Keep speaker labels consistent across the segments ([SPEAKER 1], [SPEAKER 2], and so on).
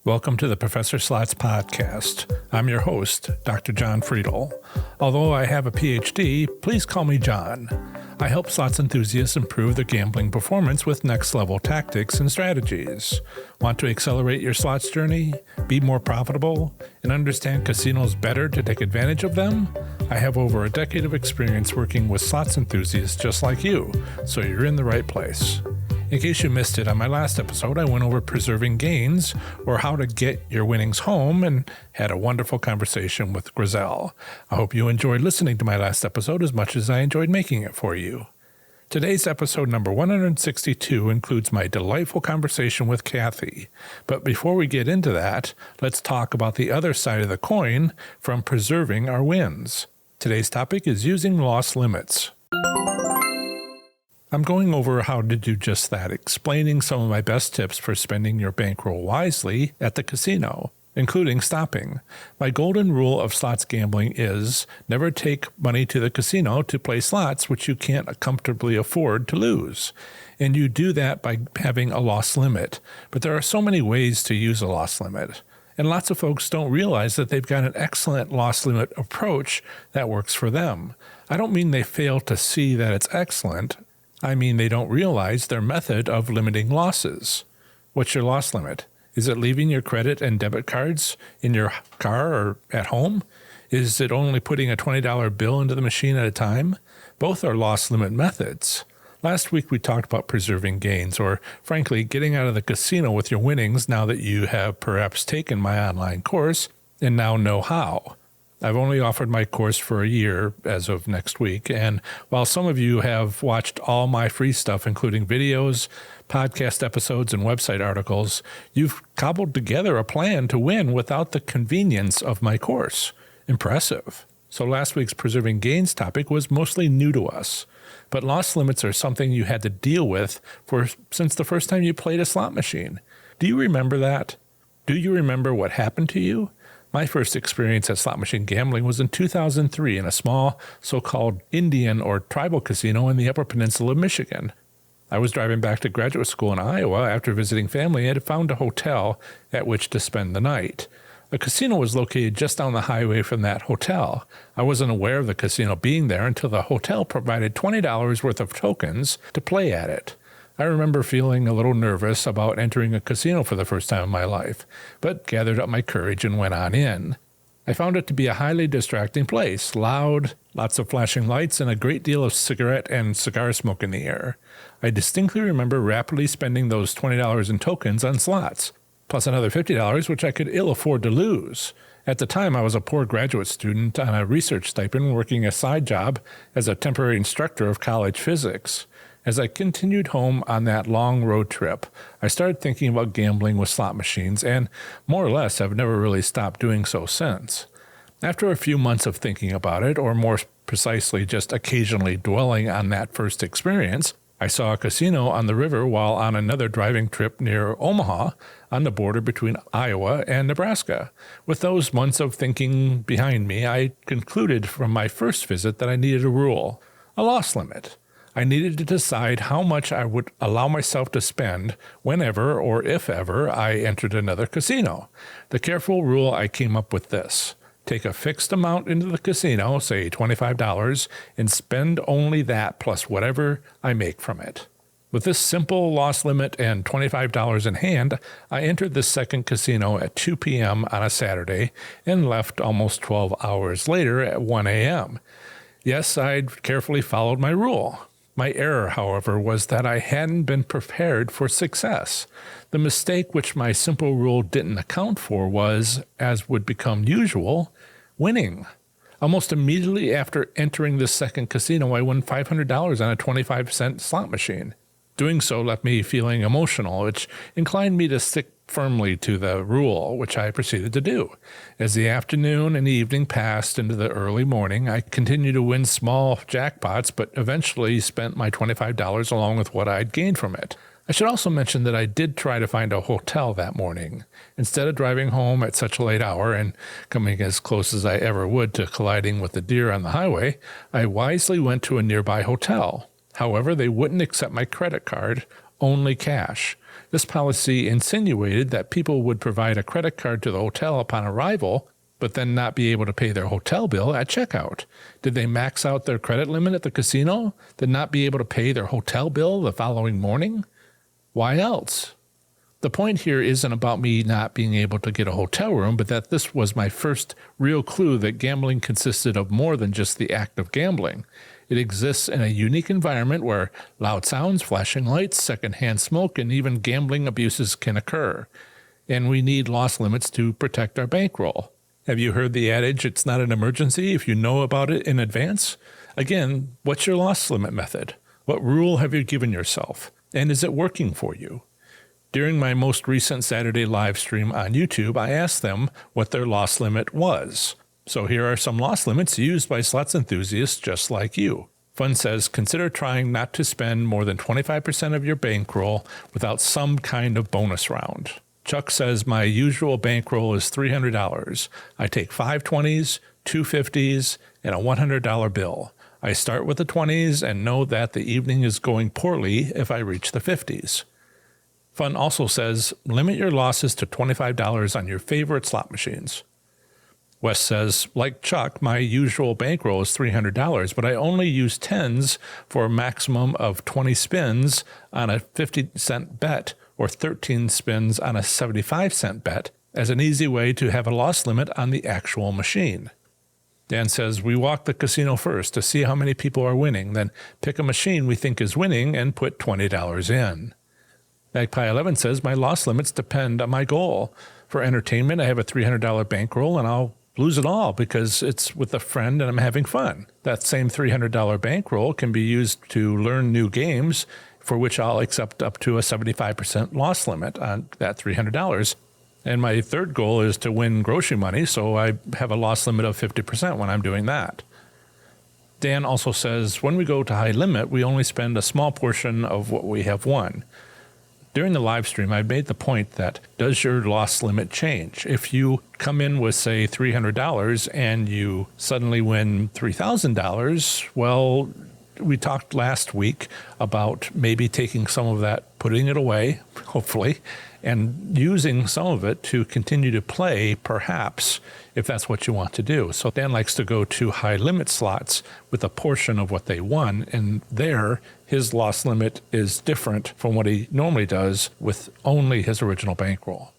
[SPEAKER 1] Welcome to the Professor Slots Podcast. I'm your host, Dr. John Friedel. Although I have a PhD, please call me John. I help slots enthusiasts improve their gambling performance with next-level tactics and strategies. Want to accelerate your slots journey, be more profitable, and understand casinos better to take advantage of them? I have over a decade of experience working with slots enthusiasts just like you, so you're in the right place. In case you missed it, on my last episode, I went over preserving gains, or how to get your winnings home, and had a wonderful conversation with Grizel. I hope you enjoyed listening to my last episode as much as I enjoyed making it for you. Today's episode number 162 includes my delightful conversation with Kathy. But before we get into that, let's talk about the other side of the coin from preserving our wins. Today's topic is using loss limits. I'm going over how to do just that, explaining some of my best tips for spending your bankroll wisely at the casino, including stopping. My golden rule of slots gambling is never take money to the casino to play slots which you can't comfortably afford to lose. And you do that by having a loss limit. But there are so many ways to use a loss limit. And lots of folks don't realize that they've got an excellent loss limit approach that works for them. I don't mean they fail to see that it's excellent. I mean they don't realize their method of limiting losses. What's your loss limit? Is it leaving your credit and debit cards in your car or at home? Is it only putting a $20 bill into the machine at a time? Both are loss limit methods. Last week we talked about preserving gains, or frankly, getting out of the casino with your winnings now that you have perhaps taken my online course and now know how. I've only offered my course for a year as of next week, and while some of you have watched all my free stuff, including videos, podcast episodes, and website articles, you've cobbled together a plan to win without the convenience of my course. Impressive. So last week's preserving gains topic was mostly new to us, but loss limits are something you had to deal with since the first time you played a slot machine. Do you remember that? Do you remember what happened to you? My first experience at slot machine gambling was in 2003 in a small so-called Indian or tribal casino in the Upper Peninsula of Michigan. I was driving back to graduate school in Iowa after visiting family and had found a hotel at which to spend the night. A casino was located just down the highway from that hotel. I wasn't aware of the casino being there until the hotel provided $20 worth of tokens to play at it. I remember feeling a little nervous about entering a casino for the first time in my life, but gathered up my courage and went on in. I found it to be a highly distracting place, loud, lots of flashing lights, and a great deal of cigarette and cigar smoke in the air. I distinctly remember rapidly spending those $20 in tokens on slots, plus another $50 which I could ill afford to lose. At the time, I was a poor graduate student on a research stipend working a side job as a temporary instructor of college physics. As I continued home on that long road trip, I started thinking about gambling with slot machines, and more or less have never really stopped doing so since. After a few months of thinking about it, or more precisely just occasionally dwelling on that first experience, I saw a casino on the river while on another driving trip near Omaha on the border between Iowa and Nebraska. With those months of thinking behind me, I concluded from my first visit that I needed a rule, a loss limit. I needed to decide how much I would allow myself to spend whenever or if ever I entered another casino. The careful rule I came up with this: take a fixed amount into the casino, say $25, and spend only that plus whatever I make from it. With this simple loss limit and $25 in hand, I entered the second casino at 2 p.m. on a Saturday and left almost 12 hours later at 1 a.m. Yes, I'd carefully followed my rule. My error, however, was that I hadn't been prepared for success. The mistake which my simple rule didn't account for was, as would become usual, winning. Almost immediately after entering the second casino, I won $500 on a 25-cent slot machine. Doing so left me feeling emotional, which inclined me to stick firmly to the rule, which I proceeded to do. As the afternoon and evening passed into the early morning, I continued to win small jackpots, but eventually spent my $25 along with what I'd gained from it. I should also mention that I did try to find a hotel that morning. Instead of driving home at such a late hour and coming as close as I ever would to colliding with the deer on the highway, I wisely went to a nearby hotel. However, they wouldn't accept my credit card, only cash. This policy insinuated that people would provide a credit card to the hotel upon arrival, but then not be able to pay their hotel bill at checkout. Did they max out their credit limit at the casino, then not be able to pay their hotel bill the following morning? Why else? The point here isn't about me not being able to get a hotel room, but that this was my first real clue that gambling consisted of more than just the act of gambling. It exists in a unique environment where loud sounds, flashing lights, secondhand smoke, and even gambling abuses can occur. And we need loss limits to protect our bankroll. Have you heard the adage, it's not an emergency if you know about it in advance? Again, what's your loss limit method? What rule have you given yourself? And is it working for you? During my most recent Saturday live stream on YouTube, I asked them what their loss limit was. So here are some loss limits used by slots enthusiasts just like you. Fun says, consider trying not to spend more than 25% of your bankroll without some kind of bonus round. Chuck says, my usual bankroll is $300. I take 5 20s, 2 50s, and a $100 bill. I start with the 20s and know that the evening is going poorly if I reach the 50s. Fun also says, limit your losses to $25 on your favorite slot machines. Wes says, like Chuck, my usual bankroll is $300, but I only use tens for a maximum of 20 spins on a 50-cent bet or 13 spins on a 75-cent bet as an easy way to have a loss limit on the actual machine. Dan says, we walk the casino first to see how many people are winning, then pick a machine we think is winning and put $20 in. Magpie 11 says, my loss limits depend on my goal. For entertainment, I have a $300 bankroll and I'll lose it all because it's with a friend and I'm having fun. That same $300 bankroll can be used to learn new games, for which I'll accept up to a 75% loss limit on that $300. And my third goal is to win grocery money, so I have a loss limit of 50% when I'm doing that. Dan also says, when we go to high limit, we only spend a small portion of what we have won. During the live stream, I made the point that does your loss limit change? If you come in with, say, $300 and you suddenly win $3,000, well, we talked last week about maybe taking some of that, putting it away, hopefully, and using some of it to continue to play, perhaps, if that's what you want to do. So Dan likes to go to high limit slots with a portion of what they won, and there his loss limit is different from what he normally does with only his original bankroll.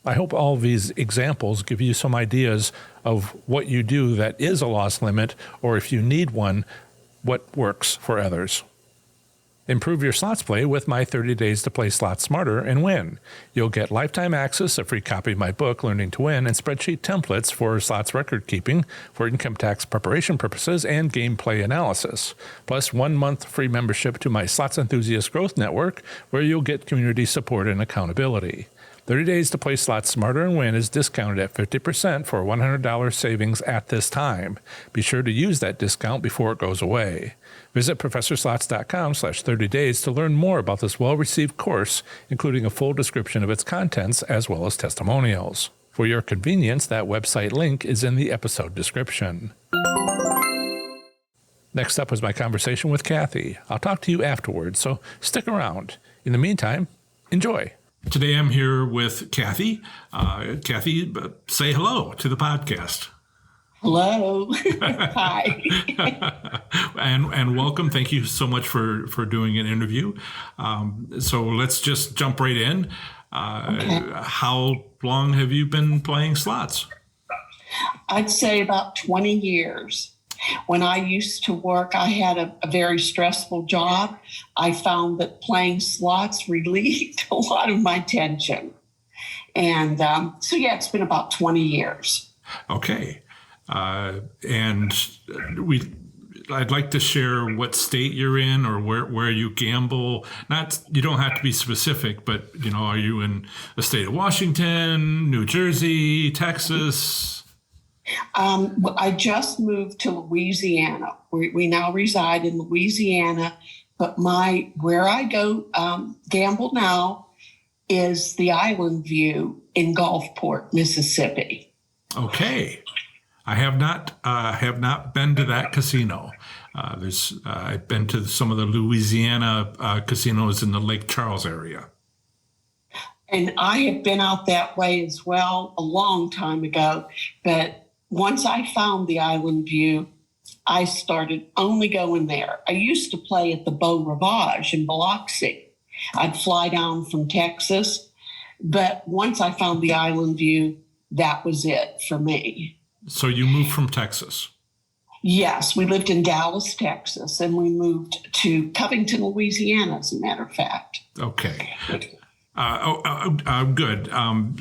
[SPEAKER 1] I hope all of these examples give you some ideas of what you do that is a loss limit, or if you need one, what works for others. Improve your slots play with my 30 Days to Play Slots Smarter and Win. You'll get lifetime access, a free copy of my book, Learning to Win, and spreadsheet templates for slots record keeping, for income tax preparation purposes, and gameplay analysis. Plus 1 month free membership to my Slots Enthusiast Growth Network, where you'll get community support and accountability. 30 Days to Play Slots Smarter and Win is discounted at 50% for $100 savings at this time. Be sure to use that discount before it goes away. Visit ProfessorSlots.com/30days to learn more about this well-received course, including a full description of its contents as well as testimonials. For your convenience, that website link is in the episode description. Next up is my conversation with Kathy. I'll talk to you afterwards, so stick around. In the meantime, enjoy. Today I'm here with Kathy. Kathy, say hello to the podcast.
[SPEAKER 2] Hello. Hi.
[SPEAKER 1] and welcome. Thank you so much for doing an interview. So let's just jump right in. Okay. How long have you been playing slots?
[SPEAKER 2] I'd say about 20 years. When I used to work, I had a very stressful job. I found that playing slots relieved a lot of my tension. And so, yeah, it's been about 20 years.
[SPEAKER 1] Okay. And I'd like to share what state you're in or where you gamble. You don't have to be specific, but, are you in the state of Washington, New Jersey, Texas?
[SPEAKER 2] I just moved to Louisiana. We now reside in Louisiana, but where I go gamble now is the Island View in Gulfport, Mississippi.
[SPEAKER 1] Okay. I have not been to that casino. I've been to some of the Louisiana casinos in the Lake Charles area.
[SPEAKER 2] And I have been out that way as well a long time ago. But once I found the Island View, I started only going there. I used to play at the Beau Rivage in Biloxi. I'd fly down from Texas. But once I found the Island View, that was it for me.
[SPEAKER 1] So you moved from Texas?
[SPEAKER 2] Yes, we lived in Dallas, Texas, and we moved to Covington, Louisiana, as a matter of fact.
[SPEAKER 1] Okay. Good.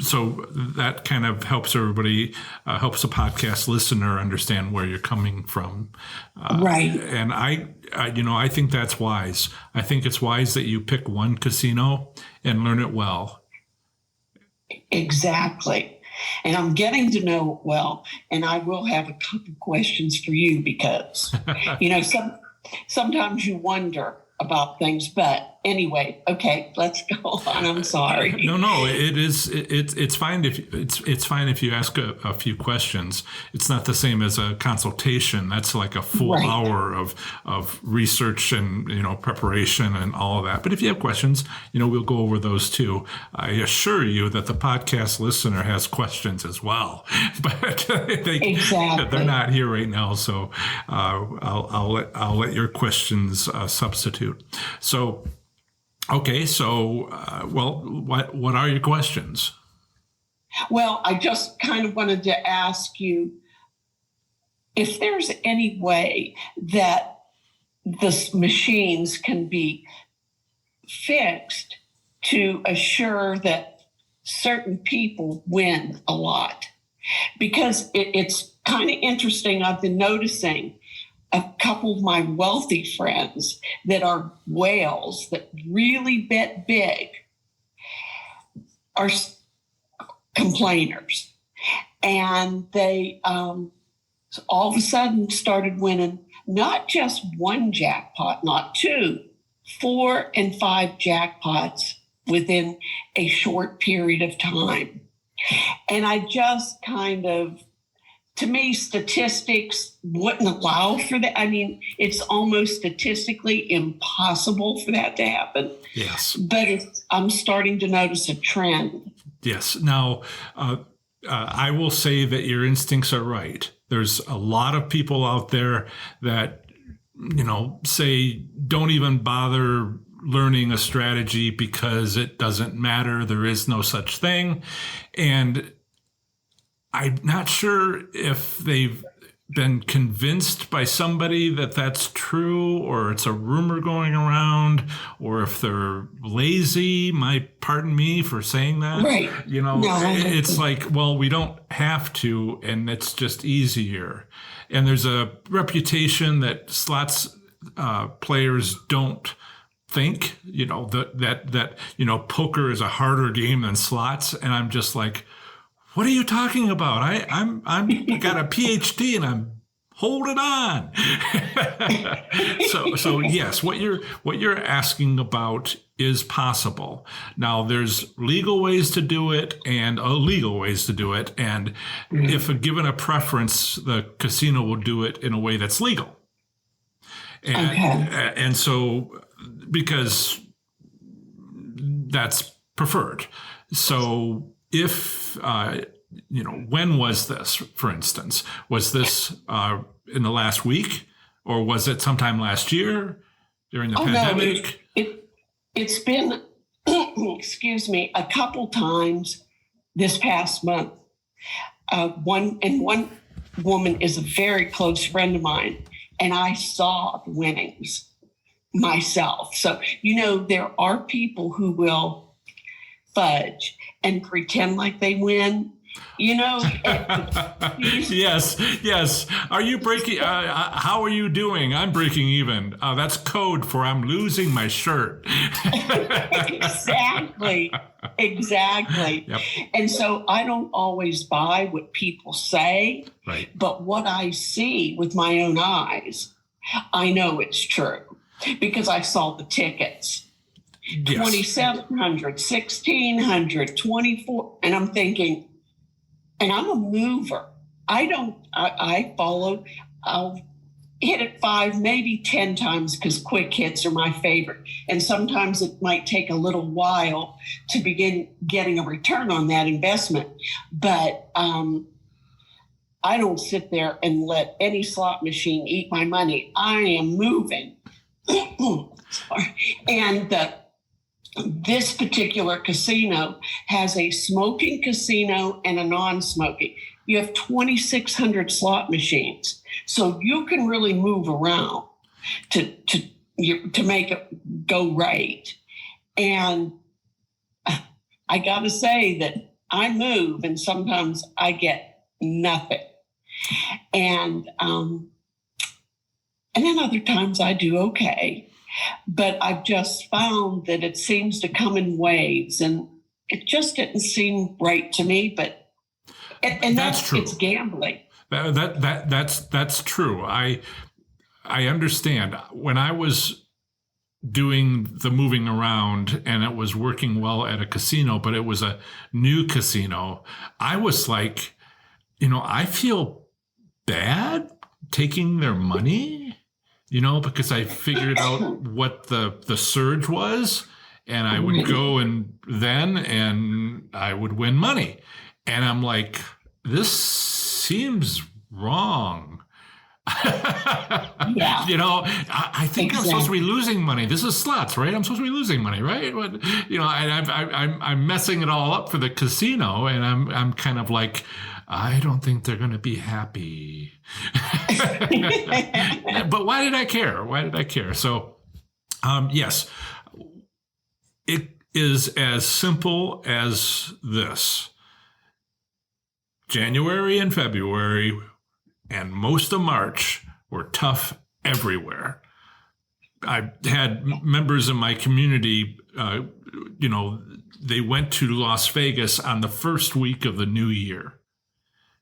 [SPEAKER 1] So that kind of helps everybody, helps a podcast listener understand where you're coming from.
[SPEAKER 2] Right.
[SPEAKER 1] And I think that's wise. I think it's wise that you pick one casino and learn it well.
[SPEAKER 2] Exactly. And I'm getting to know it well. And I will have a couple questions for you because, sometimes you wonder about things. But anyway, okay, let's go on. I'm sorry.
[SPEAKER 1] No, it's fine it's fine if you ask a few questions. It's not the same as a consultation. That's like a full hour of research and preparation and all of that. But if you have questions, we'll go over those too. I assure you that the podcast listener has questions as well, but they're not here right now. So I'll let your questions substitute. So. Okay, so, what are your questions?
[SPEAKER 2] Well, I just kind of wanted to ask you if there's any way that the machines can be fixed to assure that certain people win a lot. Because it's kind of interesting. I've been noticing a couple of my wealthy friends that are whales that really bet big are complainers. And they all of a sudden started winning not just one jackpot, not two, 4 and 5 jackpots within a short period of time. And I just kind of, to me, statistics wouldn't allow for that. I mean, it's almost statistically impossible for that to happen.
[SPEAKER 1] Yes.
[SPEAKER 2] But I'm starting to notice a trend.
[SPEAKER 1] Yes. Now, I will say that your instincts are right. There's a lot of people out there that, say, don't even bother learning a strategy because it doesn't matter. There is no such thing. And I'm not sure if they've been convinced by somebody that that's true, or it's a rumor going around, or if they're lazy. Pardon me for saying that.
[SPEAKER 2] Right.
[SPEAKER 1] It's like, well, we don't have to, and it's just easier. And there's a reputation that slots players don't think, that poker is a harder game than slots. And I'm just like, what are you talking about? I got a PhD and I'm holding on. so yes, what you're asking about is possible. Now there's legal ways to do it and illegal ways to do it. And if given a preference, the casino will do it in a way that's legal. And so because that's preferred. So if, when was this, for instance? Was this in the last week, or was it sometime last year during the pandemic?
[SPEAKER 2] No, it's been, excuse me, a couple times this past month. One woman is a very close friend of mine, and I saw the winnings myself. So, there are people who will fudge and pretend like they win. Yes. Are you breaking? How are you doing? I'm breaking even. That's code for I'm losing my shirt. Exactly. Yep. And so I don't always buy what people say, right? But what I see with my own eyes, I know it's true because I saw the tickets. Yes. 2,700, 1,600, 24, and I'm thinking. And I'm a mover. I follow. I'll hit it 5, maybe 10 times because quick hits are my favorite. And sometimes it might take a little while to begin getting a return on that investment. But I don't sit there and let any slot machine eat my money. I am moving. Sorry. And this particular casino has a smoking casino and a non-smoking. You have 2,600 slot machines, so you can really move around to make it go right. And I got to say that I move, and sometimes I get nothing. And then other times I do okay. But I've just found that it seems to come in waves, and it just didn't seem right to me. But and that's true. It's gambling.
[SPEAKER 3] That's true. I understand. When I was doing the moving around and it was working well at a casino, but it was a new casino, I was like, I feel bad taking their money, because I figured out what the surge was, and I would go and I would win money. And I'm like, this seems wrong.
[SPEAKER 2] Yeah.
[SPEAKER 3] I think I'm supposed to be losing money. This is slots, right? I'm supposed to be losing money, right? But, I'm messing it all up for the casino, and I'm kind of like, I don't think they're going to be happy. But why did I care? So, yes, it is as simple as this. January and February and most of March were tough everywhere. I had members in my community, they went to Las Vegas on the first week of the new year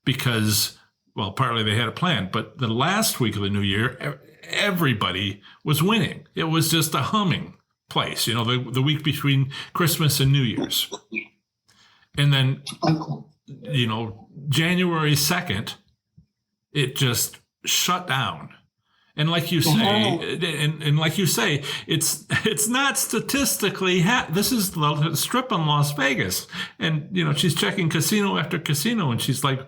[SPEAKER 3] because, well, partly they had a plan, but the last week of the new year, everybody was winning. It was just a humming place, the week between Christmas and New Year's. And then, January 2nd, it just shut down. And like you say, and like you say, it's not statistically. This is the Strip in Las Vegas, and she's checking casino after casino, and she's like,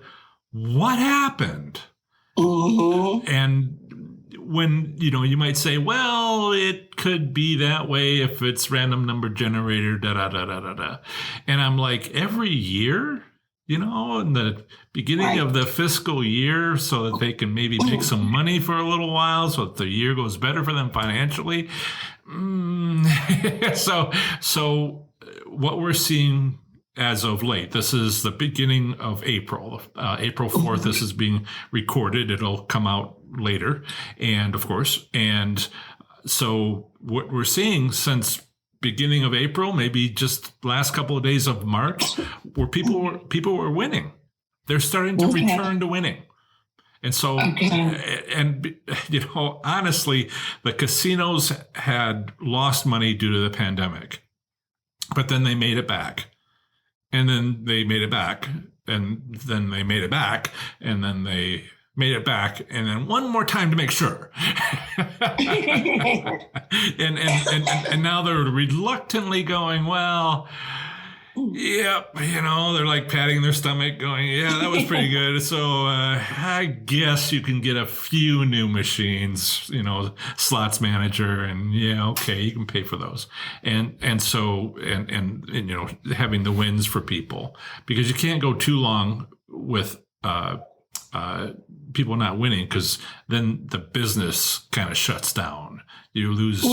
[SPEAKER 3] "What happened?" And when you might say, "Well, it could be that way if it's random number generator." Da da da da da da. And I'm like, every year. In the beginning of the fiscal year, so that they can maybe make some money for a little while, so that the year goes better for them financially. So what we're seeing as of late, this is the beginning of April. April 4th, this is being recorded. It'll come out later, and of course, and so what we're seeing since beginning of April, maybe just last couple of days of March, where people were winning. They're starting to return to winning. And so, honestly, the casinos had lost money due to the pandemic, but then they made it back. And then they made it back, and then they made it back, and then they made it back, and then one more time to make sure. and now they're reluctantly going, well, yep, they're like patting their stomach going, yeah, that was pretty good. So I guess you can get a few new machines, slots manager, and okay, you can pay for those. And so having the wins for people, because you can't go too long with people not winning, because then the business kind of shuts down. You lose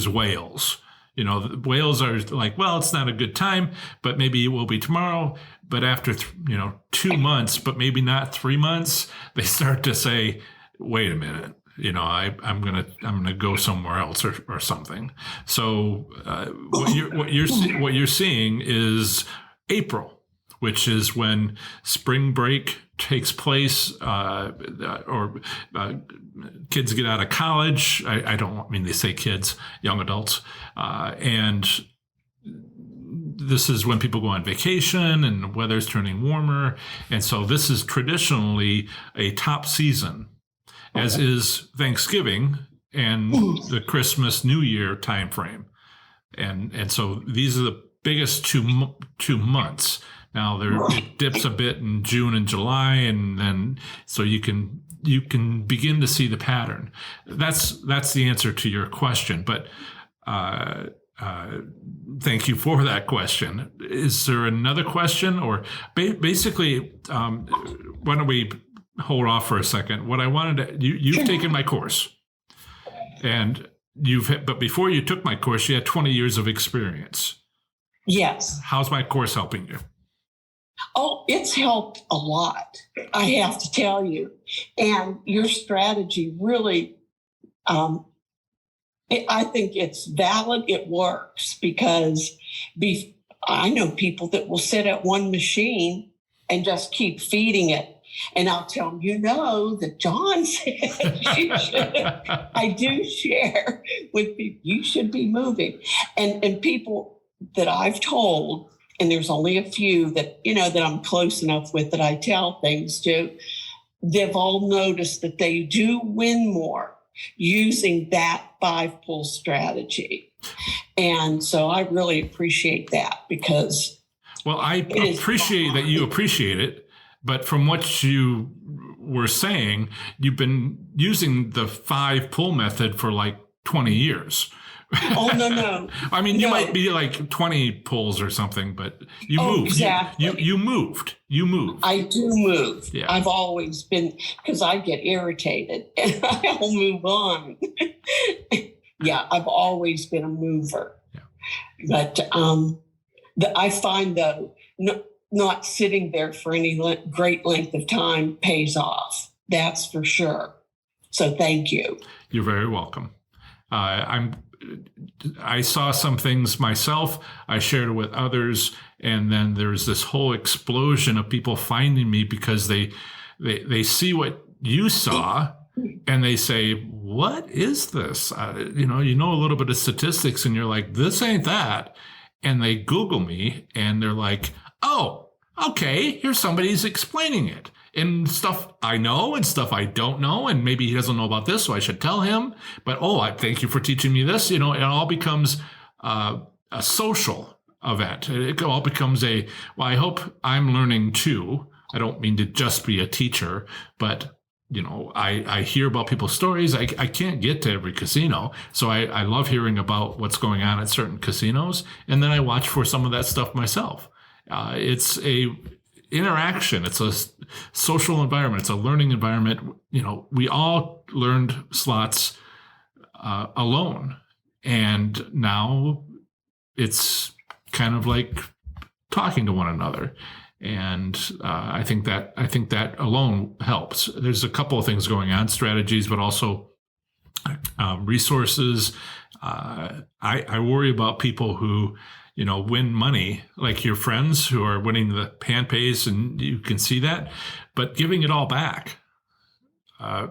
[SPEAKER 3] whales. The whales are like, well, it's not a good time, but maybe it will be tomorrow. But after 2 months, but maybe not 3 months, they start to say, wait a minute, I'm gonna go somewhere else or something. So what you're seeing is April, which is when spring break takes place, or kids get out of college. I don't mean they say kids, young adults. And this is when people go on vacation and the weather's turning warmer. And so this is traditionally a top season. as is Thanksgiving and the Christmas New Year timeframe. And so these are the biggest 2 months. Now it dips a bit in June and July, and then so you can begin to see the pattern. That's the answer to your question. But thank you for that question. Is there another question, or basically, why don't we hold off for a second? What I wanted to, you've taken my course, and but before you took my course, you had 20 years of experience.
[SPEAKER 2] Yes.
[SPEAKER 3] How's my course helping you?
[SPEAKER 2] Oh, it's helped a lot, I have to tell you. And your strategy really, I think it's valid. It works because I know people that will sit at one machine and just keep feeding it. And I'll tell them, that John said I do share with people, you should be moving. And people that I've told, and there's only a few that, that I'm close enough with that I tell things to, they've all noticed that they do win more using that 5-pull strategy. And so I really appreciate that because.
[SPEAKER 3] Well, I appreciate that you appreciate it. But from what you were saying, you've been using the 5-pull method for like 20 years.
[SPEAKER 2] Oh, no.
[SPEAKER 3] I mean, you might be like 20 pulls or something, but you moved.
[SPEAKER 2] Exactly.
[SPEAKER 3] You moved. I
[SPEAKER 2] do move.
[SPEAKER 3] Yeah.
[SPEAKER 2] I've always been, because I get irritated and I'll move on. Yeah, I've always been a mover.
[SPEAKER 3] Yeah.
[SPEAKER 2] But I find, though, not sitting there for any great length of time pays off. That's for sure. So thank you.
[SPEAKER 3] You're very welcome. I saw some things myself. I shared it with others, and then there's this whole explosion of people finding me because they see what you saw, and they say, "What is this?" You know a little bit of statistics, and you're like, "This ain't that," and they Google me, and they're like, "Oh, okay, here's somebody's explaining it." And stuff I know and stuff I don't know. And maybe he doesn't know about this, so I should tell him. But, I thank you for teaching me this. It all becomes a social event. It all becomes I hope I'm learning too. I don't mean to just be a teacher, but, I hear about people's stories. I can't get to every casino. So I love hearing about what's going on at certain casinos. And then I watch for some of that stuff myself. It's a interaction. It's a social environment. It's a learning environment. We all learned slots alone, and now it's kind of like talking to one another. And I think that alone helps. There's a couple of things going on, strategies, but also resources. I worry about people who win money, like your friends who are winning the pan pays, and you can see that, but giving it all back.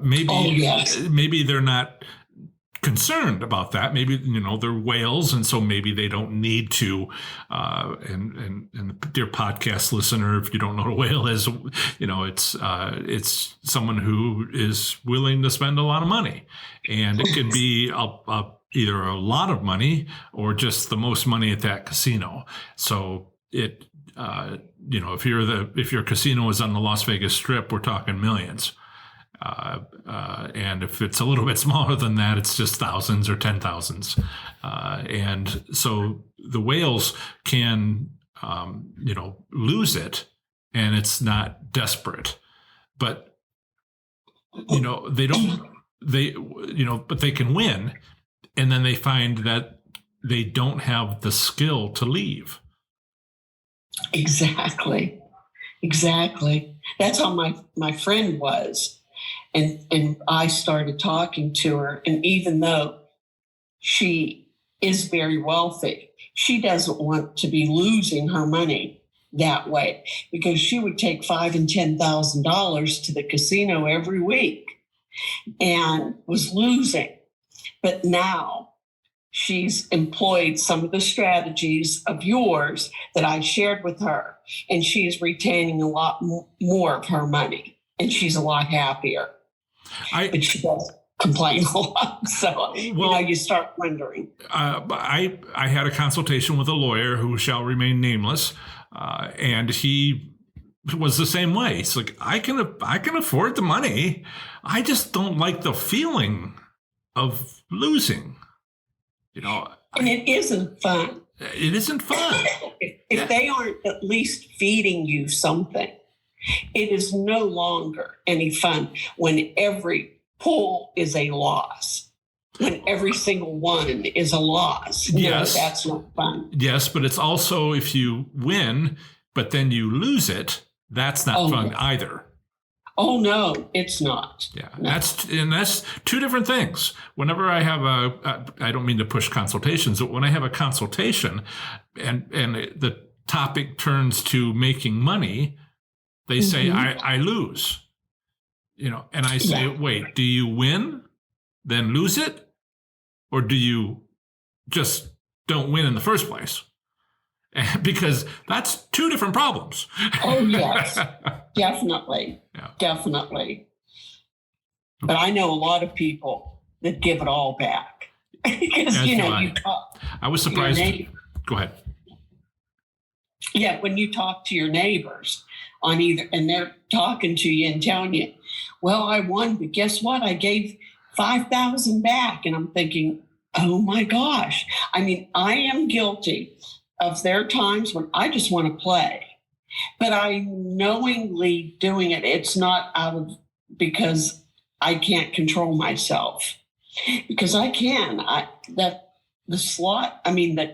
[SPEAKER 3] Maybe they're not concerned about that. Maybe, they're whales, and so maybe they don't need to. And dear podcast listener, if you don't know what a whale is, it's someone who is willing to spend a lot of money, and it can be either a lot of money or just the most money at that casino. So if your casino is on the Las Vegas Strip, we're talking millions. And if it's a little bit smaller than that, it's just thousands or 10,000s. And so the whales can, lose it, and it's not desperate, but, but they can win. And then they find that they don't have the skill to leave.
[SPEAKER 2] Exactly. That's how my friend was. And I started talking to her. And even though she is very wealthy, she doesn't want to be losing her money that way, because she would take $5,000 and $10,000 to the casino every week and was losing. But now she's employed some of the strategies of yours that I shared with her, and she's retaining a lot more of her money, and she's a lot happier. but she does complain a lot. So, you start wondering.
[SPEAKER 3] I had a consultation with a lawyer who shall remain nameless, and he was the same way. It's like, I can afford the money. I just don't like the feeling of losing.
[SPEAKER 2] And it isn't fun.
[SPEAKER 3] It isn't fun.
[SPEAKER 2] If they aren't at least feeding you something, it is no longer any fun when every pull is a loss. When every single one is a loss.
[SPEAKER 3] Yes.
[SPEAKER 2] No, that's not fun.
[SPEAKER 3] Yes, but it's also if you win, but then you lose it, that's not fun either.
[SPEAKER 2] Oh, no, it's not.
[SPEAKER 3] Yeah,
[SPEAKER 2] no.
[SPEAKER 3] That's two different things. Whenever I have I don't mean to push consultations, but when I have a consultation and the topic turns to making money, they say, I lose. And I say, wait, do you win, then lose it? Or do you just don't win in the first place? Because that's two different problems.
[SPEAKER 2] Oh, yes, definitely.
[SPEAKER 3] Yeah.
[SPEAKER 2] Definitely. But I know a lot of people that give it all back. Because, you talk.
[SPEAKER 3] I was surprised. Go ahead.
[SPEAKER 2] Yeah, when you talk to your neighbors and they're talking to you and telling you, well, I won, but guess what? I gave $5,000 back. And I'm thinking, oh my gosh. I mean, I am guilty of there are times when I just want to play, but I'm knowingly doing it. It's not because I can't control myself, because I can. The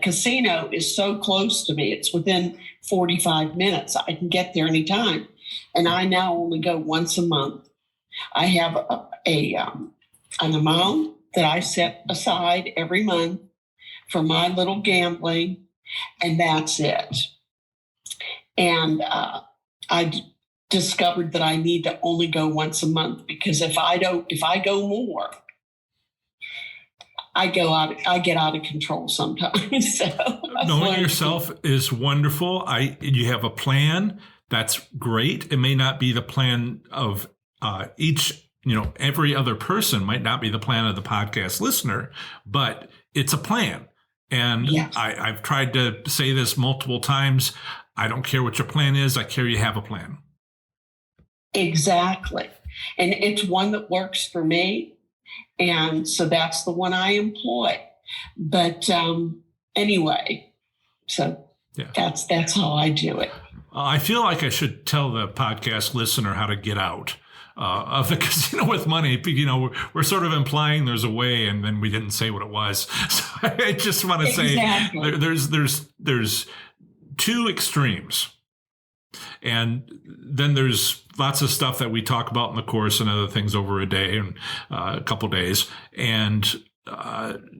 [SPEAKER 2] casino is so close to me. It's within 45 minutes. I can get there anytime. And I now only go once a month. I have an amount that I set aside every month for my little gambling, and that's it. And I discovered that I need to only go once a month, because if I go more, I get out of control sometimes. So
[SPEAKER 3] knowing yourself is wonderful. You have a plan. That's great. It may not be the plan of every other person, might not be the plan of the podcast listener, but it's a plan. And yes. I've tried to say this multiple times. I don't care what your plan is. I care you have a plan.
[SPEAKER 2] Exactly. And it's one that works for me. And so that's the one I employ. But anyway, so that's how I do it.
[SPEAKER 3] I feel like I should tell the podcast listener how to get out of the casino with money. We're sort of implying there's a way, and then we didn't say what it was. So I just want to say there's two extremes. And then there's lots of stuff that we talk about in the course and other things over a day and a couple of days. And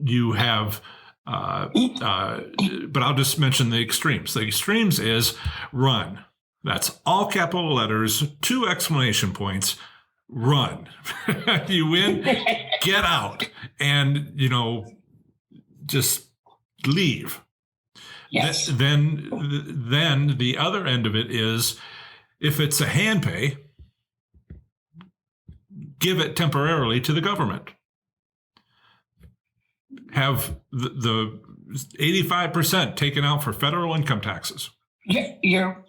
[SPEAKER 3] you have, but I'll just mention the extremes. The extremes is run. That's all capital letters, 2 exclamation points, run. You win, get out, and, just leave.
[SPEAKER 2] Yes.
[SPEAKER 3] Then the other end of it is, if it's a hand pay, give it temporarily to the government. Have the 85% taken out for federal income taxes.
[SPEAKER 2] You're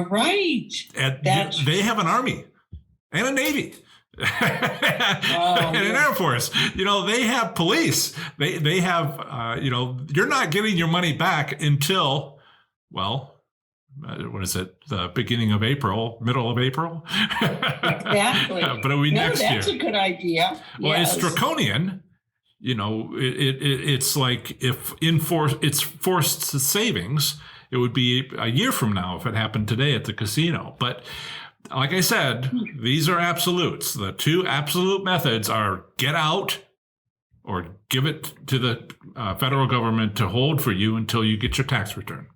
[SPEAKER 2] right.
[SPEAKER 3] They have an army and a navy. And an Air Force, they have police. They have, you're not getting your money back until, what is it? The beginning of April, middle of April.
[SPEAKER 2] Exactly.
[SPEAKER 3] But it'll be next year.
[SPEAKER 2] That's a good idea.
[SPEAKER 3] Well,
[SPEAKER 2] yes.
[SPEAKER 3] It's draconian. It's like if it's forced savings, it would be a year from now if it happened today at the casino. But like I said, these are absolutes. The 2 absolute methods are get out or give it to the federal government to hold for you until you get your tax return.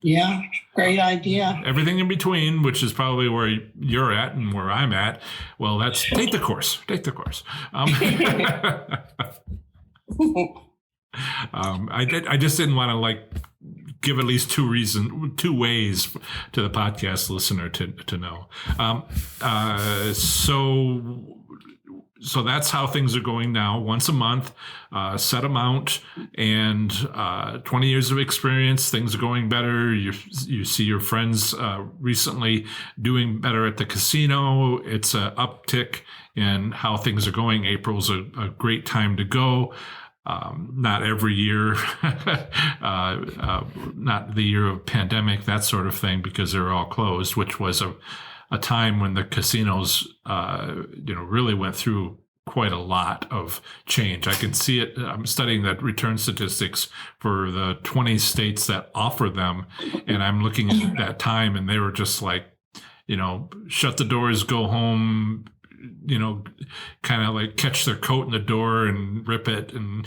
[SPEAKER 2] Yeah, great idea.
[SPEAKER 3] Everything in between, which is probably where you're at and where I'm at, well, that's take the course. Take the course. I just didn't want to give at least two ways to the podcast listener to know. So that's how things are going now. Once a month, set amount, and 20 years of experience. Things are going better. You see your friends recently doing better at the casino. It's an uptick in how things are going. April's a great time to go. Not every year, not the year of pandemic, that sort of thing, because they're all closed, which was a time when the casinos, really went through quite a lot of change. I can see it. I'm studying the return statistics for the 20 states that offer them, and I'm looking at that time, and they were just like, shut the doors, go home, kind of like catch their coat in the door and rip it, and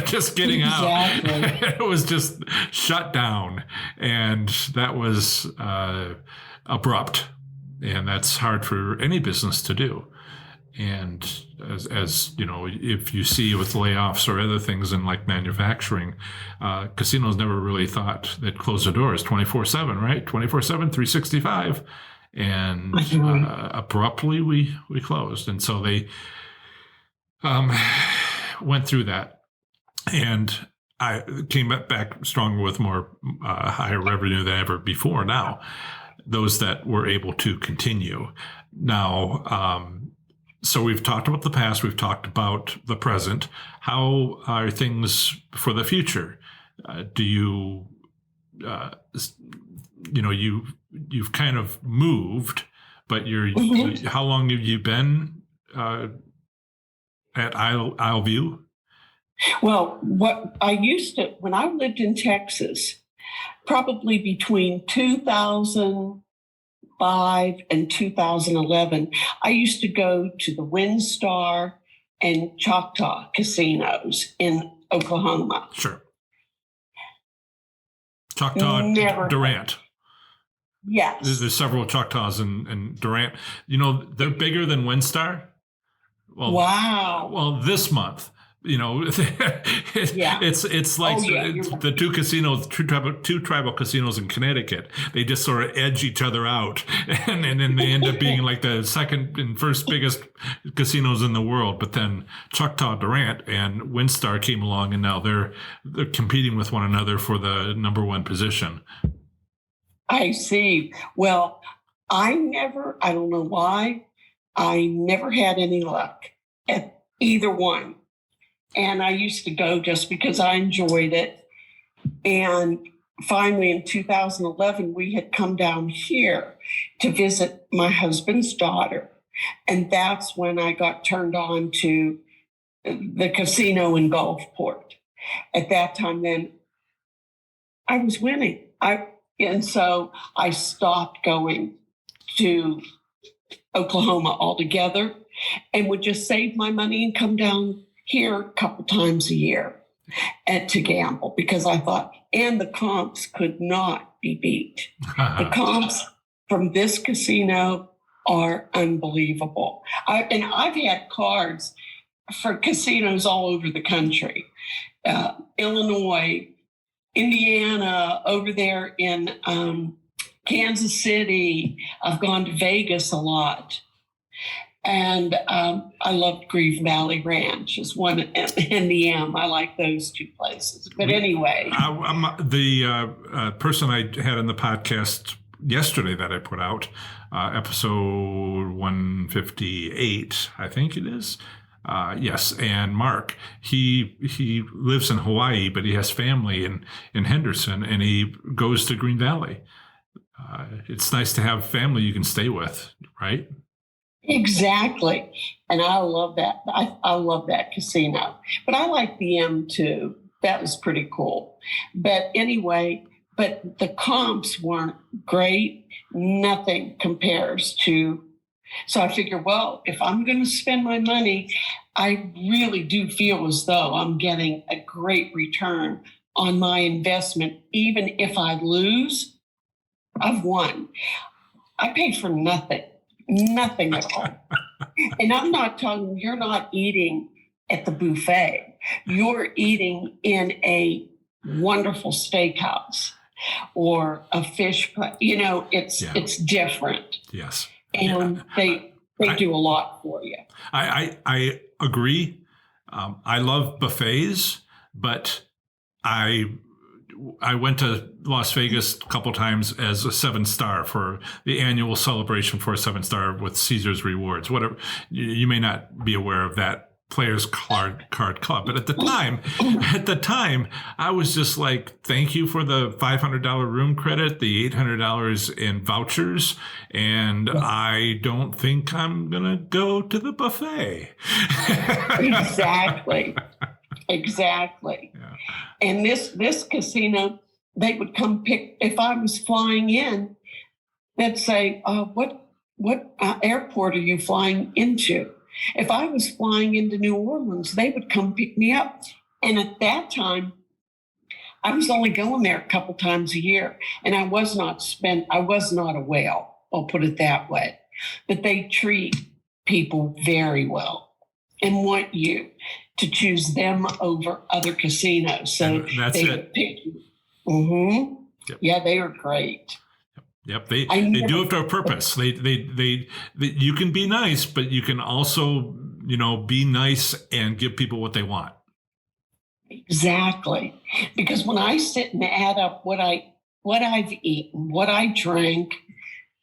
[SPEAKER 3] just getting out. It was just shut down, and that was abrupt, and that's hard for any business to do. And as if you see with layoffs or other things in like manufacturing, casinos never really thought they'd close their doors 24/7, right? 24/7, 365. And abruptly we closed. And so they went through that. And I came back stronger with more higher revenue than ever before now, those that were able to continue. Now, so we've talked about the past, we've talked about the present. How are things for the future? Do you, you've kind of moved, but how long have you been at Isle-View?
[SPEAKER 2] Well, when I lived in Texas, probably between 2005 and 2011, I used to go to the WinStar and Choctaw casinos in Oklahoma.
[SPEAKER 3] Sure. Choctaw, Durant.
[SPEAKER 2] Yes.
[SPEAKER 3] There's several Choctaws in Durant. They're bigger than WinStar. Well,
[SPEAKER 2] wow.
[SPEAKER 3] Well, this month, it's like the two casinos, two tribal casinos in Connecticut. They just sort of edge each other out, and then they end up being like the second and first biggest casinos in the world. But then Choctaw, Durant, and WinStar came along, and now they're competing with one another for the number one position.
[SPEAKER 2] I see. Well, I don't know why, I never had any luck at either one. And I used to go just because I enjoyed it. And finally, in 2011, we had come down here to visit my husband's daughter. And that's when I got turned on to the casino in Gulfport. At that time, then, I was winning. And so I stopped going to Oklahoma altogether and would just save my money and come down here a couple times a year to gamble, because I thought, and the comps could not be beat. The comps from this casino are unbelievable. I've had cards for casinos all over the country, Illinois, Indiana, over there in Kansas City. I've gone to Vegas a lot. And I loved Grieve Valley Ranch as one, and the M. I like those two places. But anyway.
[SPEAKER 3] The person I had on the podcast yesterday that I put out, episode 158, I think it is. Yes, and Mark, he lives in Hawaii, but he has family in Henderson, and he goes to Green Valley. It's nice to have family you can stay with, right?
[SPEAKER 2] Exactly. And I love that. I love that casino. But I like the M too. That was pretty cool. But anyway, but the comps weren't great. Nothing compares to. So I figure, well, if I'm going to spend my money, I really do feel as though I'm getting a great return on my investment. Even if I lose, I've won. I paid for nothing. Nothing at all. And I'm not talking, you're not eating at the buffet. You're eating in a wonderful steakhouse or a fish, it's different.
[SPEAKER 3] Yes.
[SPEAKER 2] And they do a lot for you.
[SPEAKER 3] I agree. I love buffets, but I went to Las Vegas a couple times as a 7-star for the annual celebration for a 7-star with Caesars Rewards. Whatever, you may not be aware of that Players Card Club, but at the time, I was just like, thank you for the $500 room credit, the $800 in vouchers, and I don't think I'm gonna go to the buffet.
[SPEAKER 2] Exactly. Yeah. And this casino, they would come pick, if I was flying in, they'd say, what airport are you flying into? If I was flying into New Orleans, they would come pick me up. And at that time, I was only going there a couple times a year, and I was not a whale, I'll put it that way. But they treat people very well and want you to choose them over other casinos. So
[SPEAKER 3] that's it.
[SPEAKER 2] Pick you. Mm-hmm. Yep. Yeah, they are great.
[SPEAKER 3] Yep, they do it for a purpose. They you can be nice, but you can also, be nice and give people what they want.
[SPEAKER 2] Exactly. Because when I sit and add up what I've eaten, what I drank,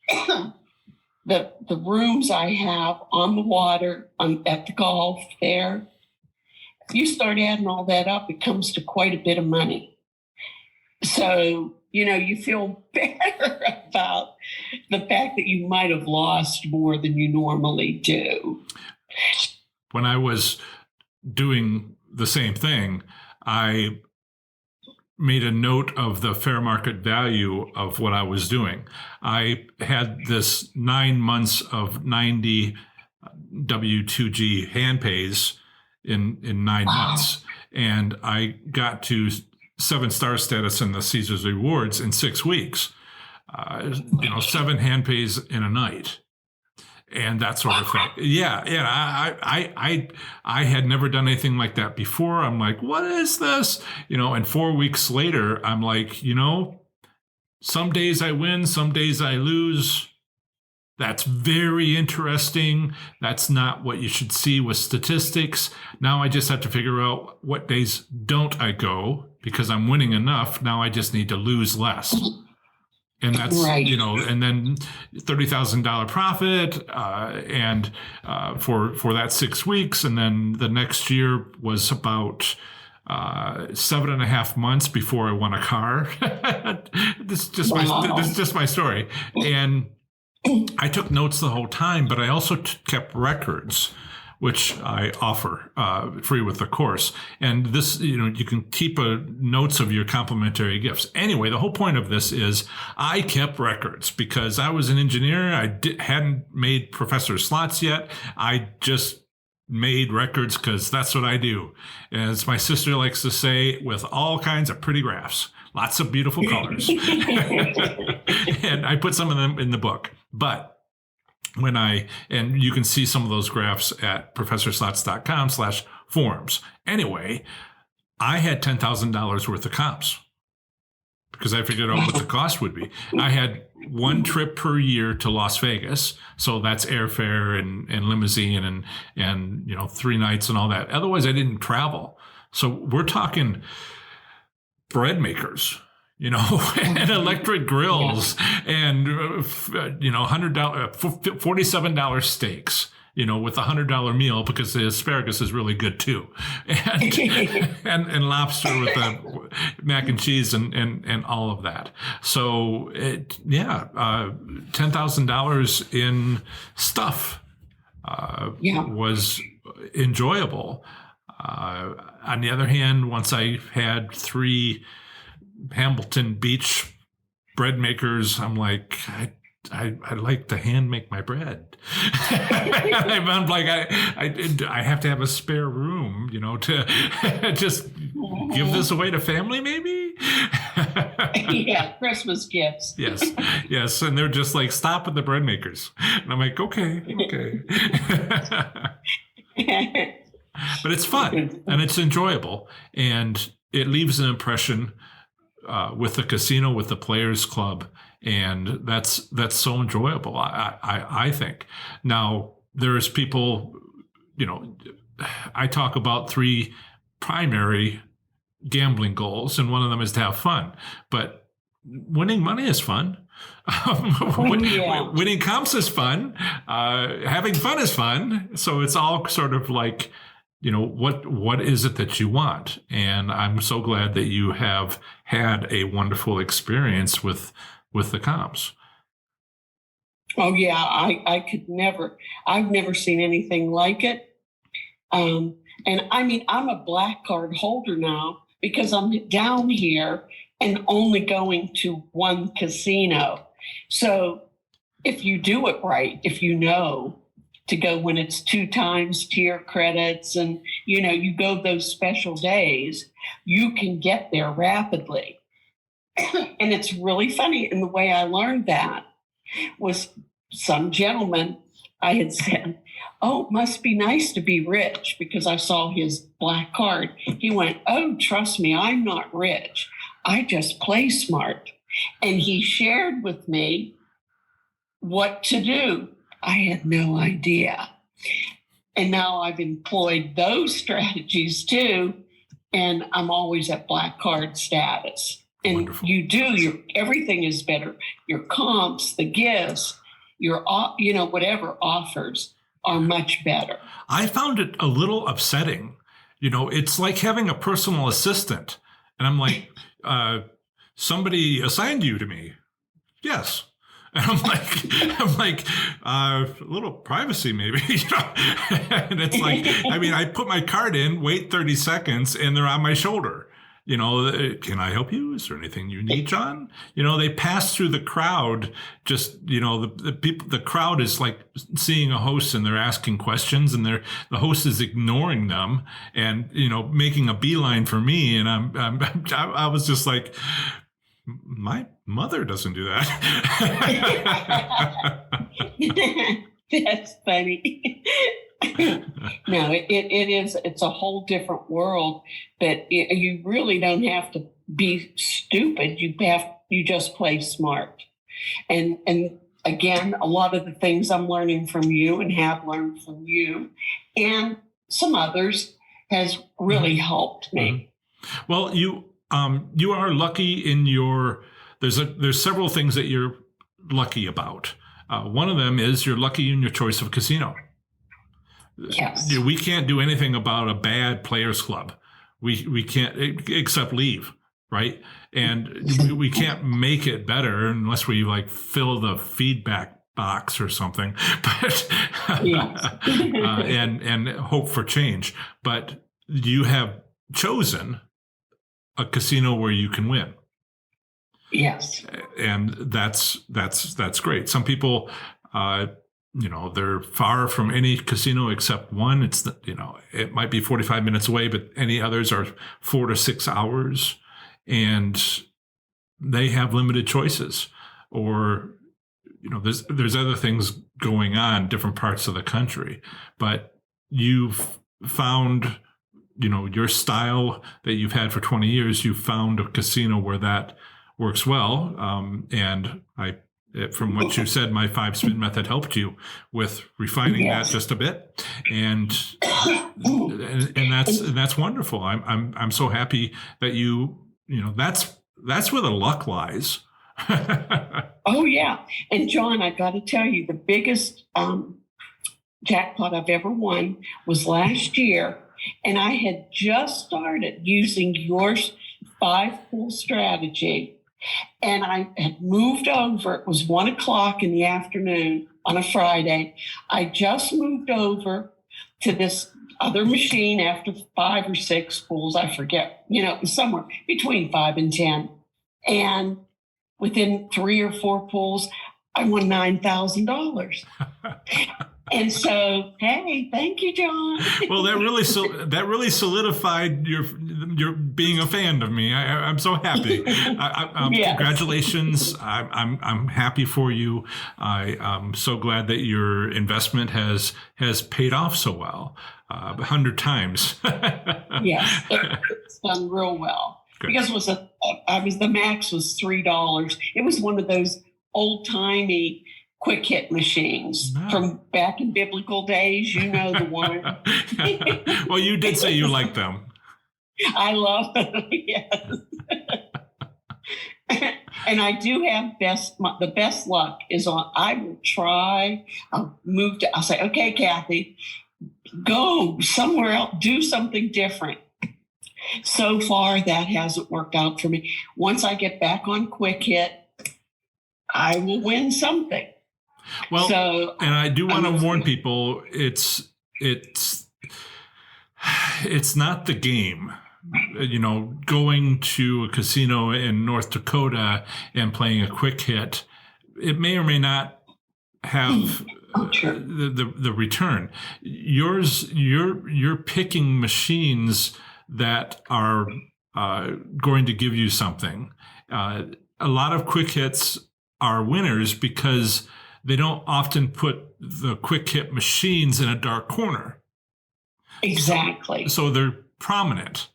[SPEAKER 2] the rooms I have on the water, at the golf there, if you start adding all that up, it comes to quite a bit of money. So, you feel better about the fact that you might have lost more than you normally do.
[SPEAKER 3] When I was doing the same thing, I made a note of the fair market value of what I was doing. I had this 9 months of 90 W2G hand pays in 9 months. And I got to 7-star status in the Caesars Rewards in 6 weeks. 7 hand pays in a night, and that sort of thing. Yeah. I had never done anything like that before. I'm like, what is this? And 4 weeks later, I'm like, some days I win, some days I lose. That's very interesting. That's not what you should see with statistics. Now I just have to figure out what days don't I go, because I'm winning enough. Now I just need to lose less. And that's,
[SPEAKER 2] right.
[SPEAKER 3] And then $30,000 profit for that 6 weeks. And then the next year was about 7.5 months before I won a car. This is just my story. And I took notes the whole time, but I also kept records, which I offer free with the course. And this, you can keep notes of your complimentary gifts. Anyway, the whole point of this is I kept records because I was an engineer. I hadn't made Professor Slots yet. I just made records because that's what I do. As my sister likes to say, with all kinds of pretty graphs. Lots of beautiful colors. And I put some of them in the book. But and you can see some of those graphs at professorslots.com/forums. Anyway, I had $10,000 worth of comps because I figured out what the cost would be. I had 1 trip per year to Las Vegas. So that's airfare and limousine and 3 nights and all that. Otherwise, I didn't travel. So we're talking bread makers, and electric grills and, $100, $47 steaks, with a $100 meal because the asparagus is really good too. And lobster with the mac and cheese and all of that. So $10,000 in stuff was enjoyable. On the other hand, once I had 3 Hamilton Beach bread makers, I'm like, I like to hand make my bread. I'm like, I have to have a spare room, to just give this away to family, maybe.
[SPEAKER 2] Yeah, Christmas gifts.
[SPEAKER 3] Yes, and they're just like, stop with the bread makers, and I'm like, okay. But it's fun and it's enjoyable. And it leaves an impression with the casino, with the Players Club, and that's so enjoyable. I think. Now there's people, I talk about 3 primary gambling goals, and one of them is to have fun. But winning money is fun. Winning comps is fun. Having fun is fun. So it's all sort of like, what is it that you want? And I'm so glad that you have had a wonderful experience with the comps.
[SPEAKER 2] Oh yeah, I've never seen anything like it. And I mean, I'm a black card holder now because I'm down here and only going to one casino. So if you do it right, if you know to go when it's 2 times tier credits and, you go those special days, you can get there rapidly. And it's really funny. And the way I learned that was some gentleman I had said, "Oh, it must be nice to be rich," because I saw his black card. He went, "Oh, trust me, I'm not rich. I just play smart." And he shared with me what to do. I had no idea. And now I've employed those strategies too. And I'm always at black card status. And
[SPEAKER 3] Wonderful.
[SPEAKER 2] Everything is better. Your comps, the gifts, your, whatever offers are much better.
[SPEAKER 3] I found it a little upsetting. It's like having a personal assistant. And I'm like, somebody assigned you to me. Yes. And I'm like, a little privacy maybe, And it's like, I put my card in, wait 30 seconds, and they're on my shoulder. Can I help you? Is there anything you need, John? They pass through the crowd. Just, the people, the crowd is like seeing a host and they're asking questions and the host is ignoring them and, making a beeline for me. And I was just like, my mother doesn't do that.
[SPEAKER 2] That's funny. No, it's a whole different world, but you really don't have to be stupid. You just play smart. And again, a lot of the things I'm learning from you and have learned from you and some others has really helped me.
[SPEAKER 3] Well, you are lucky in there's several things that you're lucky about. One of them is you're lucky in your choice of casino.
[SPEAKER 2] Yes.
[SPEAKER 3] We can't do anything about a bad Players Club. We can't except leave, right? And we can't make it better unless we fill the feedback box or something. But and hope for change. But you have chosen a casino where you can win.
[SPEAKER 2] Yes.
[SPEAKER 3] And that's great. Some people, they're far from any casino except one. It's, it might be 45 minutes away, but any others are 4 to 6 hours and they have limited choices or, there's other things going on in different parts of the country, but you've found, your style that you've had for 20 years, you've found a casino where that works well. And from what you said, my 5-spin method helped you with refining that just a bit. And that's wonderful. I'm so happy that that's where the luck lies.
[SPEAKER 2] Oh yeah. And John, I got to tell you, the biggest jackpot I've ever won was last year. And I had just started using your 5-pool strategy. And I had moved over. It was 1:00 in the afternoon on a Friday. I just moved over to this other machine after 5 or 6 pools. I forget, it was somewhere between 5 and 10. And within 3 or 4 pools, I won $9,000. And so, hey, thank you, John.
[SPEAKER 3] Well, that really solidified your being a fan of me. I'm so happy.
[SPEAKER 2] Yes.
[SPEAKER 3] Congratulations! I'm happy for you. I'm so glad that your investment has paid off so well, 100 times.
[SPEAKER 2] Yes, it's done real well.
[SPEAKER 3] Good.
[SPEAKER 2] Because the max was $3. It was one of those old timey quick hit machines from back in biblical days. You know the one.
[SPEAKER 3] Well, you did say you liked them.
[SPEAKER 2] I love them. Yes. And I do have the best luck is on. I will try. I'll say, okay, Kathy, go somewhere else, do something different. So far, that hasn't worked out for me. Once I get back on quick hit, I will win something.
[SPEAKER 3] Well, and I do want to warn people, it's not the game. You know, going to a casino in North Dakota and playing a quick hit, it may or may not have the return. You're picking machines that are going to give you something. A lot of quick hits are winners because they don't often put the quick hit machines in a dark corner.
[SPEAKER 2] Exactly.
[SPEAKER 3] So they're prominent.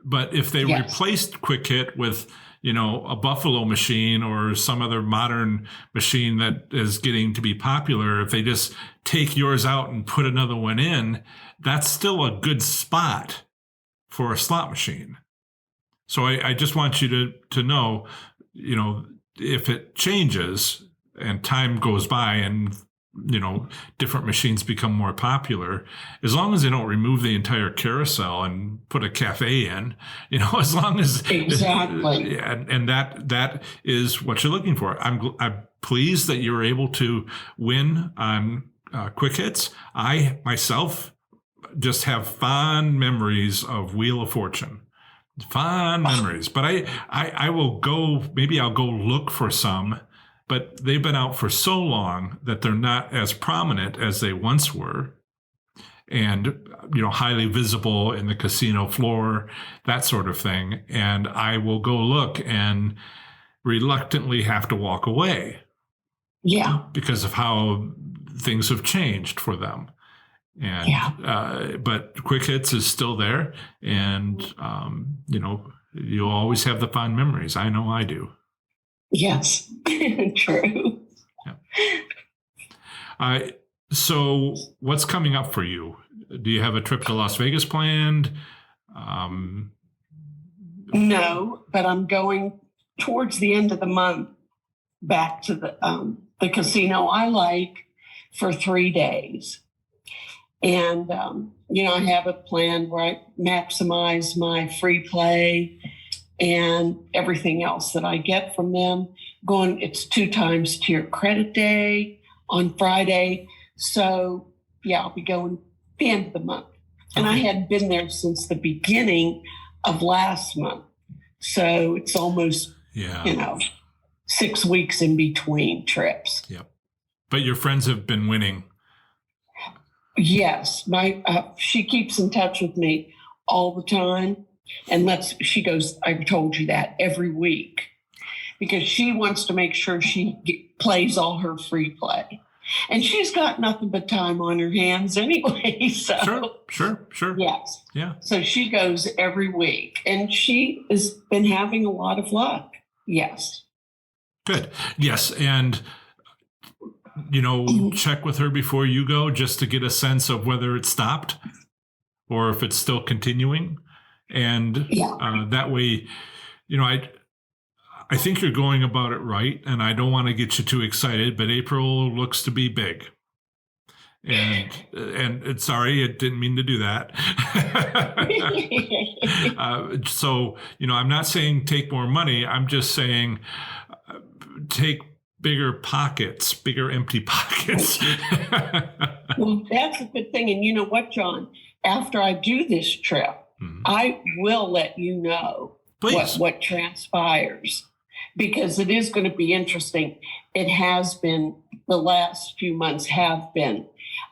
[SPEAKER 3] But if they replaced quick hit with, you know, a Buffalo machine or some other modern machine that is getting to be popular, if they just take yours out and put another one in, that's still a good spot for a slot machine. So I just want you to know, you know, if it changes and time goes by and, you know, different machines become more popular, as long as they don't remove the entire carousel and put a cafe in, you know, as long as
[SPEAKER 2] exactly,
[SPEAKER 3] and that is what you're looking for. I'm pleased that you were able to win on quick hits. I myself just have fond memories of Wheel of Fortune. Fond memories, but I will go. Maybe I'll go look for some. But they've been out for so long that they're not as prominent as they once were, and, you know, highly visible in the casino floor, that sort of thing. And I will go look and reluctantly have to walk away.
[SPEAKER 2] Yeah.
[SPEAKER 3] Because of how things have changed for them. And but quick hits is still there, and you know, you'll always have the fond memories. I know I do.
[SPEAKER 2] Yes, true.
[SPEAKER 3] Yeah. So what's coming up for you? Do you have a trip to Las Vegas planned?
[SPEAKER 2] No, but I'm going towards the end of the month back to the casino I like for 3 days. And, you know, I have a plan where I maximize my free play and everything else that I get from them. It's 2 times tier credit day on Friday. So, yeah, I'll be going the end of the month. And I hadn't been there since the beginning of last month. So it's almost, you know, 6 weeks in between trips.
[SPEAKER 3] Yep. But your friends have been winning.
[SPEAKER 2] Yes. She keeps in touch with me all the time. And she goes, I've told you that every week, because she wants to make sure she plays all her free play. And she's got nothing but time on her hands anyway. So
[SPEAKER 3] Sure.
[SPEAKER 2] Yes.
[SPEAKER 3] Yeah.
[SPEAKER 2] So she goes every week, and she has been having a lot of luck. Yes.
[SPEAKER 3] Good. Yes. And, you know, check with her before you go just to get a sense of whether it stopped or if it's still continuing. And that way, you know, I think you're going about it right, and I don't want to get you too excited, but April looks to be big. And sorry, I didn't mean to do that. So, you know, I'm not saying take more money. I'm just saying take bigger pockets, bigger empty pockets.
[SPEAKER 2] Well, that's a good thing. And you know what, John? After I do this trip, I will let you know what transpires, because it is going to be interesting. It has been, the last few months have been.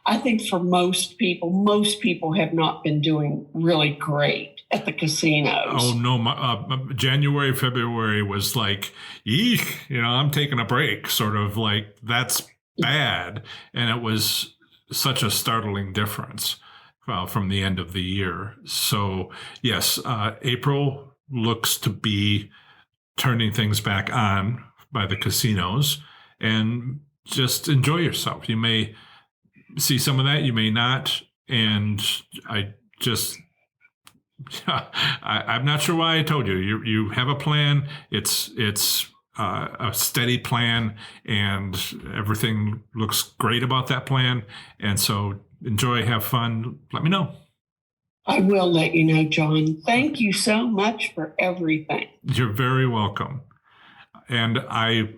[SPEAKER 2] I think for most people have not been doing really great at the casinos.
[SPEAKER 3] Oh no, January, February was like, eek, I'm taking a break, sort of like that's bad. And it was such a startling difference from the end of the year. So yes, April looks to be turning things back on by the casinos, and just enjoy yourself. You may see some of that, you may not. And I'm not sure why I told you. You have a plan. It's a steady plan, and everything looks great about that plan. And so enjoy, have fun. Let me know.
[SPEAKER 2] I will let you know, John. Thank you so much for everything.
[SPEAKER 3] You're very welcome. And I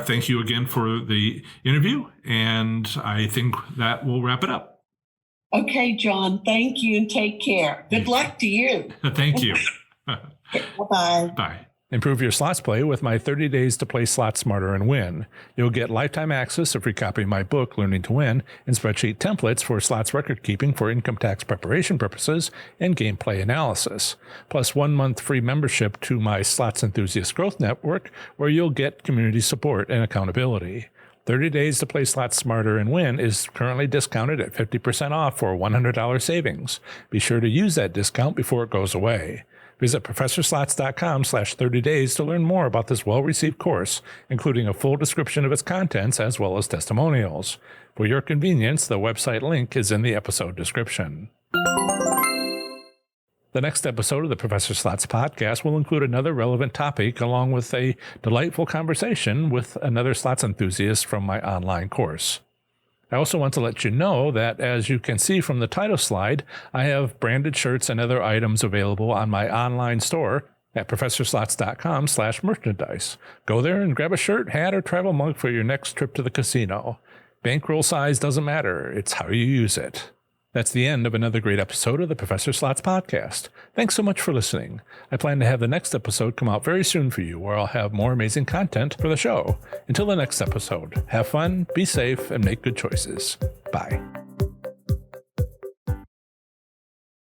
[SPEAKER 3] thank you again for the interview, and I think that will wrap it up.
[SPEAKER 2] Okay, John, thank you and take care. Good luck to you.
[SPEAKER 3] Thank you.
[SPEAKER 2] Bye-bye.
[SPEAKER 3] Bye.
[SPEAKER 1] Improve your slots play with my 30 Days to Play Slots Smarter and Win. You'll get lifetime access, a free copy of my book, Learning to Win, and spreadsheet templates for slots record keeping for income tax preparation purposes and gameplay analysis. Plus 1 month free membership to my Slots Enthusiast Growth Network, where you'll get community support and accountability. 30 Days to Play Slots Smarter and Win is currently discounted at 50% off for a $100 savings. Be sure to use that discount before it goes away. Visit ProfessorSlots.com/30days to learn more about this well-received course, including a full description of its contents as well as testimonials. For your convenience, the website link is in the episode description. The next episode of the Professor Slots podcast will include another relevant topic along with a delightful conversation with another slots enthusiast from my online course. I also want to let you know that, as you can see from the title slide, I have branded shirts and other items available on my online store at ProfessorSlots.com/merchandise. Go there and grab a shirt, hat, or travel mug for your next trip to the casino. Bankroll size doesn't matter. It's how you use it. That's the end of another great episode of the Professor Slots podcast. Thanks so much for listening. I plan to have the next episode come out very soon for you, where I'll have more amazing content for the show. Until the next episode, have fun, be safe, and make good choices. Bye.